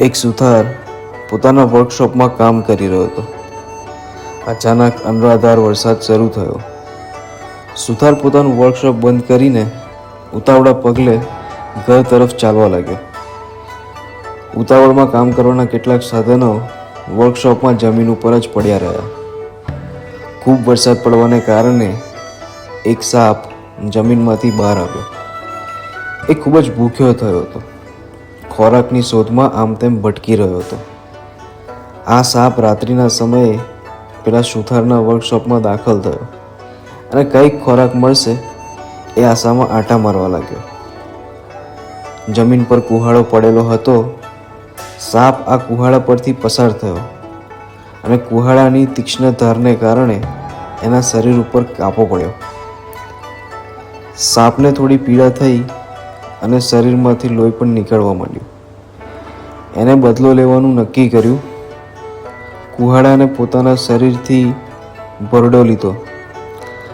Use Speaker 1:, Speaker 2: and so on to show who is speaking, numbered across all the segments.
Speaker 1: એક સુથાર પોતાના વર્કશોપમાં કામ કરી રહ્યો હતો. અચાનક અનરાધાર વરસાદ શરૂ થયો. સુથાર પોતાનું વર્કશોપ બંધ કરીને ઉતાવળા પગલે ઘર તરફ ચાલવા લાગ્યો. ઉતાવળમાં કામ કરવાના કેટલાક સાધનો વર્કશોપમાં જમીન ઉપર જ પડ્યા રહ્યા. ખૂબ વરસાદ પડવાને કારણે એક સાપ જમીનમાંથી બહાર આવ્યો. એ ખૂબ જ ભૂખ્યો થયો હતો. ખોરાકની શોધમાં આમ તેમ ભટકી રહ્યો હતો. આ સાપ રાત્રિના સમયે પેલા સુથારના વર્કશોપમાં દાખલ થયો અને કંઈક ખોરાક મળશે એ આશામાં આંટા મારવા લાગ્યો. જમીન પર કુહાડો પડેલો હતો. સાપ આ કુહાડા પરથી પસાર થયો અને કુહાડાની તીક્ષ્ણ ધારને કારણે એના શરીર ઉપર કાપો પડ્યો. સાપને થોડી પીડા થઈ અને શરીરમાંથી લોહી પણ નીકળવા માંડ્યું. એને બદલો લેવાનું નક્કી કર્યું. કુહાડાને પોતાના શરીરથી ભરડો લીધો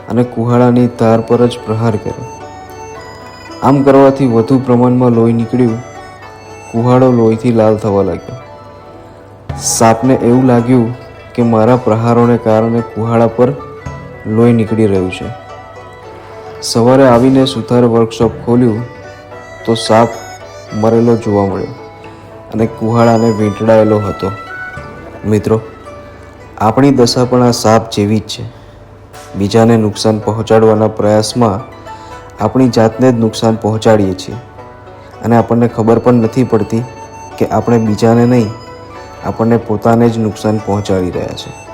Speaker 1: અને કુહાડાની ધાર પર જ પ્રહાર કર્યો. આમ કરવાથી વધુ પ્રમાણમાં લોહી નીકળ્યું. કુહાડો લોહીથી લાલ થવા લાગ્યો. સાપને એવું લાગ્યું કે મારા પ્રહારોને કારણે કુહાડા પર લોહી નીકળી રહ્યું છે. સવારે આવીને સુથાર વર્કશોપ ખોલ્યું તો સાપ મરેલો જોવા મળ્યો અને કુહાડાને વીંટળાયેલો હતો. મિત્રો, આપણી દશા પણ આ સાપ જેવી જ છે. બીજાને નુકસાન પહોંચાડવાના પ્રયાસમાં આપણી જાતને જ નુકસાન પહોંચાડીએ છીએ અને આપણને ખબર પણ નથી પડતી કે આપણે બીજાને નહીં, આપણને પોતાને જ નુકસાન પહોંચાડી રહ્યા છે.